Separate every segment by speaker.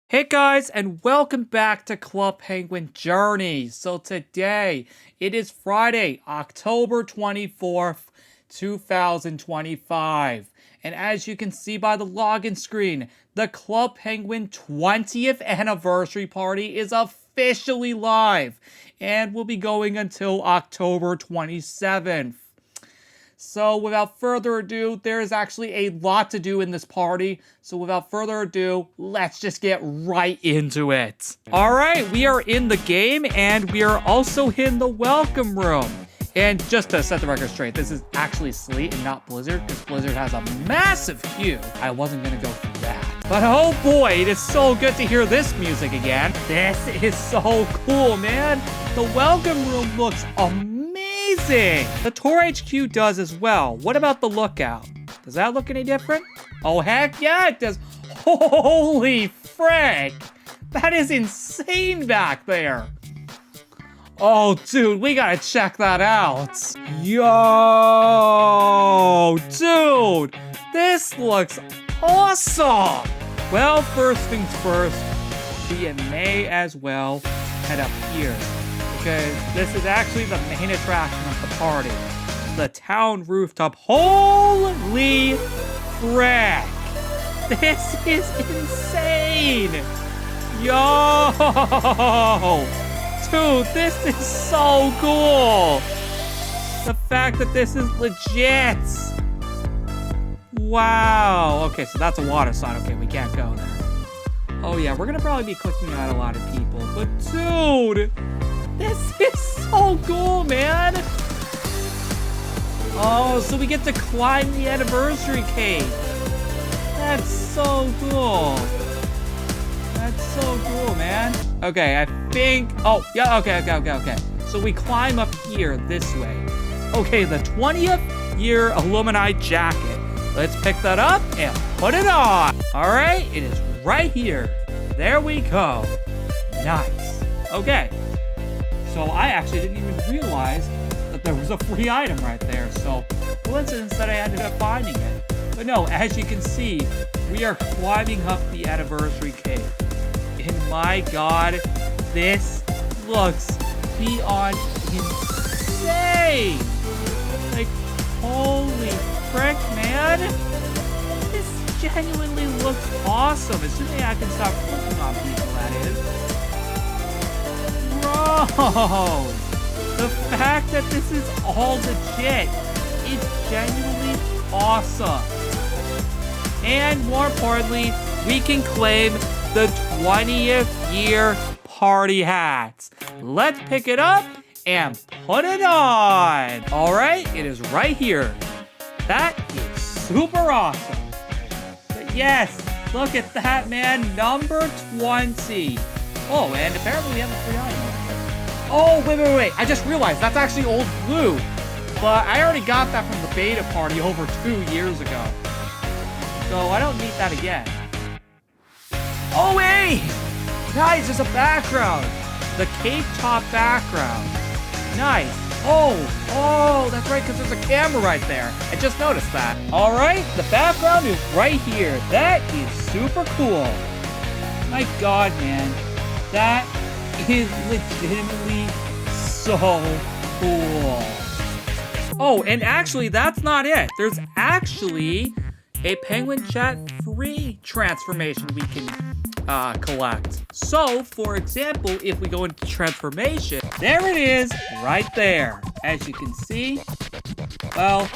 Speaker 1: Hey guys, and welcome back to Club Penguin Journey. So today, it is Friday, October 24th, 2025. And as you can see by the login screen, the Club Penguin 20th anniversary party is officially live and will be going until October 27th. So without further ado, there is actually a lot to do in this party. So without further ado, let's just get right into it. All right, we are in the game and we are also in the welcome room. And just to set the record straight, this is actually Sleet and not Blizzard, because Blizzard has a massive queue. I wasn't gonna go through that. But oh boy, it is so good to hear this music again. This is so cool, man. The welcome room looks amazing. The Tour HQ does as well. What about the lookout? Does that look any different? Oh heck yeah, it does. Holy frick. That is insane back there. Oh, dude, we gotta check that out. Yo, dude, this looks awesome. Well, first things first, we may as well head up here, because this is actually the main attraction of the party. The town rooftop. Holy frick. This is insane. Yo. Dude, this is so cool! The fact that this is legit! Wow! Okay, so that's a water sign. Okay, we can't go there. Oh yeah, we're gonna probably be clicking out a lot of people. But dude! This is so cool, man! Oh, so we get to climb the anniversary cake! That's so cool! That's so cool, man. Okay, I think... Oh, yeah, okay. So we climb up here this way. Okay, the 20th year alumni jacket. Let's pick that up and put it on. All right, it is right here. There we go. Nice. Okay. So I actually didn't even realize that there was a free item right there. So coincidence that I ended up finding it. But no, as you can see, we are climbing up the anniversary cake. And my god, this looks beyond insane! Like, holy frick, man! This genuinely looks awesome. Assuming I can stop clicking on people, that is. Bro! The fact that this is all legit is genuinely awesome. And more importantly, we can claim the 20th year party hats. Let's pick it up and put it on. All right, it is right here. That is super awesome. But yes, look at that, man. Number 20. Oh, and apparently we have a free item. Oh, wait. I just realized that's actually old blue. But I already got that from the beta party over 2 years ago. So I don't need that again. Oh, wait! Nice, there's a background. The cave top background. Nice. Oh, that's right, because there's a camera right there. I just noticed that. All right, the background is right here. That is super cool. My god, man. That is legitimately so cool. Oh, and actually, that's not it. There's actually a Penguin Chat free transformation we can collect. So, for example, if we go into transformation, there it is, right there. As you can see, well,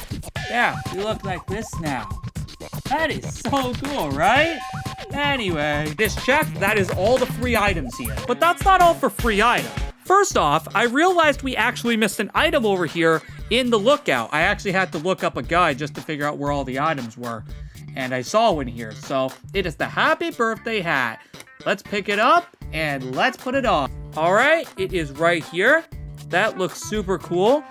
Speaker 1: yeah, we look like this now. That is so cool, right? Anyway, just check, that is all the free items here. But that's not all for free items. First off, I realized we actually missed an item over here in the lookout. I actually had to look up a guide just to figure out where all the items were. And I saw one here, so it is the happy birthday hat. Let's pick it up and let's put it on. All right, it is right here. That looks super cool.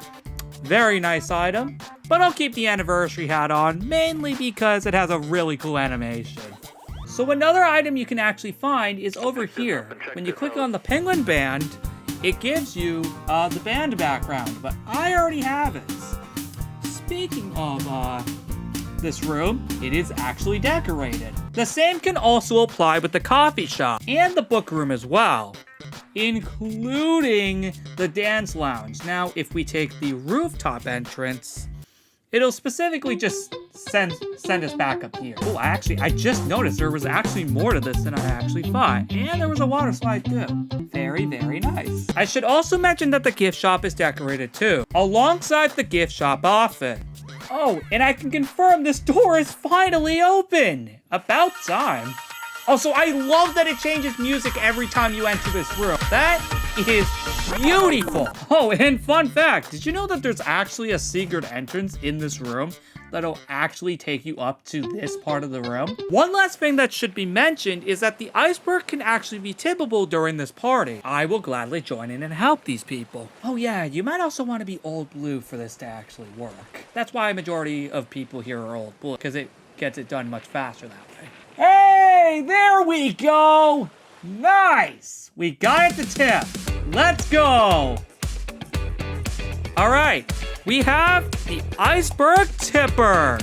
Speaker 1: Very nice item, but I'll keep the anniversary hat on, mainly because it has a really cool animation. So another item you can actually find is over here. When you click on the penguin band, it gives you the band background, but I already have it. Speaking of this room, it is actually decorated. The same can also apply with the coffee shop and the book room as well, including the dance lounge. Now, if we take the rooftop entrance, it'll specifically just send us back up here. Oh, I just noticed there was actually more to this than I actually thought. And there was a water slide too. Very, very nice. I should also mention that the gift shop is decorated too, alongside the gift shop office. Oh, and I can confirm this door is finally open. About time. Also, I love that it changes music every time you enter this room. That is beautiful. Oh, and fun fact, did you know that there's actually a secret entrance in this room that'll actually take you up to this part of the room? One last thing that should be mentioned is that the Iceberg can actually be tippable during this party. I will gladly join in and help these people. Oh yeah, you might also want to be old blue for this to actually work. That's why a majority of people here are old blue, because it gets it done much faster that way. Hey, there we go! Nice! We got it to tip. Let's go! Alright, we have the Iceberg Tipper.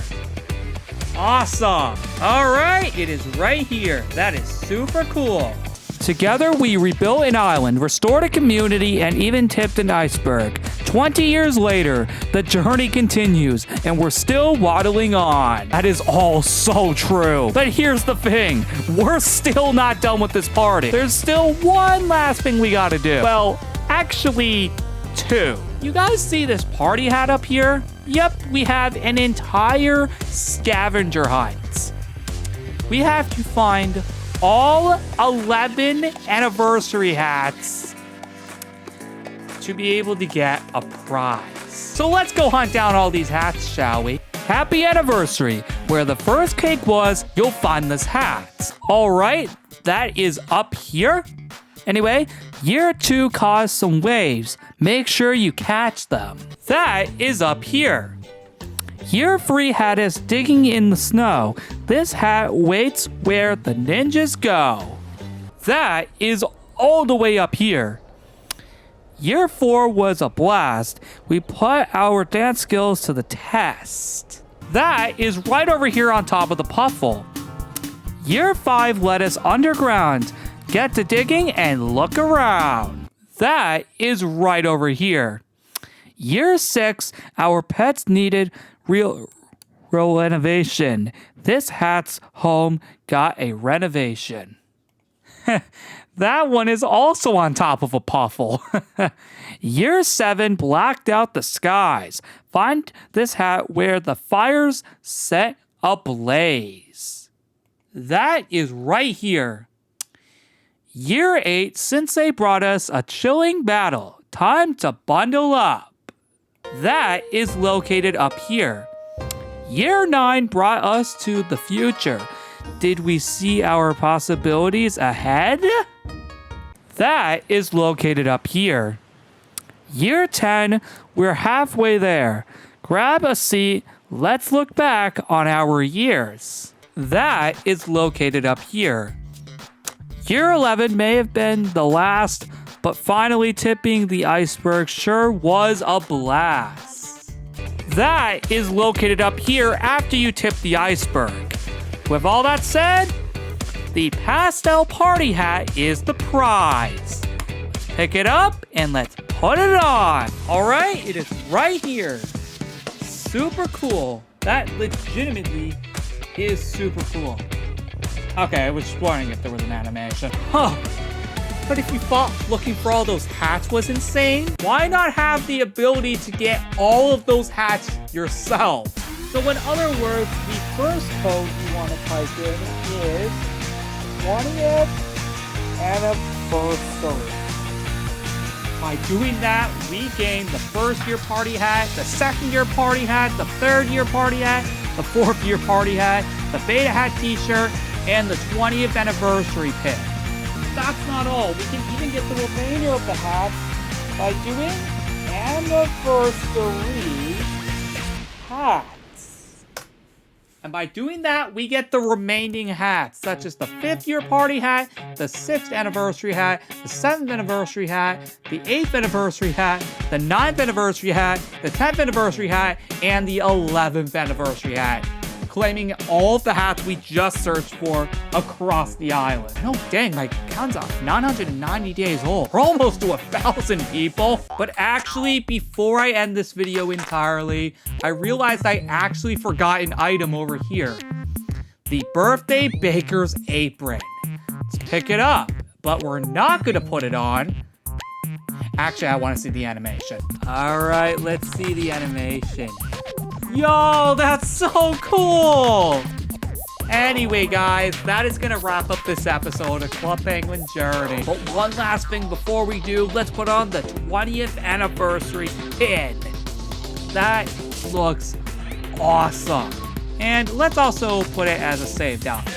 Speaker 1: Awesome. Alright, it is right here. That is super cool. Together, we rebuilt an island, restored a community, and even tipped an iceberg. 20 years later, the journey continues, and we're still waddling on. That is all so true. But here's the thing. We're still not done with this party. There's still one last thing we gotta do. Well, actually, two. You guys see this party hat up here? Yep, we have an entire scavenger hunt. We have to find all 11 anniversary hats to be able to get a prize. So let's go hunt down all these hats, shall we? Happy anniversary. Where the first cake was, you'll find this hat. All right, that is up here. Anyway, year 2 caused some waves. Make sure you catch them. That is up here. Year 3 had us digging in the snow. This hat waits where the ninjas go. That is all the way up here. Year 4 was a blast. We put our dance skills to the test. That is right over here on top of the puffle. Year 5 led us underground. Get to digging and look around. That is right over here. Year 6, our pets needed real renovation. This hat's home got a renovation. That one is also on top of a puffle. Year 7 blacked out the skies. Find this hat where the fires set ablaze. That is right here. Year 8, Sensei brought us a chilling battle. Time to bundle up. That is located up here. Year 9 brought us to the future. Did we see our possibilities ahead? That is located up here. Year 10, we're halfway there. Grab a seat. Let's look back on our years. That is located up here. Year 11 may have been the last, but finally tipping the iceberg sure was a blast. That is located up here after you tip the iceberg. With all that said, the pastel party hat is the prize. Let's pick it up and let's put it on. All right, it is right here. Super cool. That legitimately is super cool. Okay, I was just wondering if there was an animation. Huh. But if you thought looking for all those hats was insane, why not have the ability to get all of those hats yourself? So in other words, the first code you want to type in is 20th anniversary. By doing that, we gain the first year party hat, the second year party hat, the third year party hat, the fourth year party hat, the beta hat t-shirt, and the 20th anniversary pin. That's not all. We can even get the remainder of the hats by doing anniversary hats. And by doing that, we get the remaining hats, such as the 5th year party hat, the 6th anniversary hat, the 7th anniversary hat, the 8th anniversary hat, the 9th anniversary hat, the 10th anniversary hat, and the 11th anniversary hat. claiming all of the hats we just searched for across the island. No, dang, my account's 990 days old. We're almost to 1,000 people. But actually, before I end this video entirely, I realized I actually forgot an item over here. The birthday baker's apron. Let's pick it up, but we're not gonna put it on. Actually, I want to see the animation. All right, let's see the animation. Yo, that's so cool! Anyway, guys, that is gonna wrap up this episode of Club Penguin Journey. But one last thing before we do, let's put on the 20th anniversary pin. That looks awesome. And let's also put it as a saved document.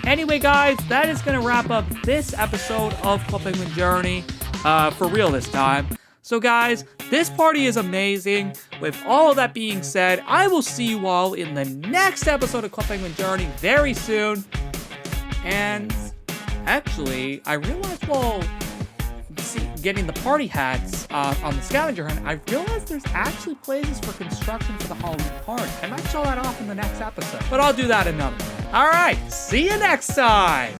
Speaker 1: Anyway, guys, that is going to wrap up this episode of Club Penguin Journey, for real this time. So, guys, this party is amazing. With all of that being said, I will see you all in the next episode of Club Penguin Journey very soon. And actually, I realized while getting the party hats on the scavenger hunt, I realized there's actually places for construction for the Halloween party. I might show that off in the next episode, but I'll do that another time. All right, see you next time.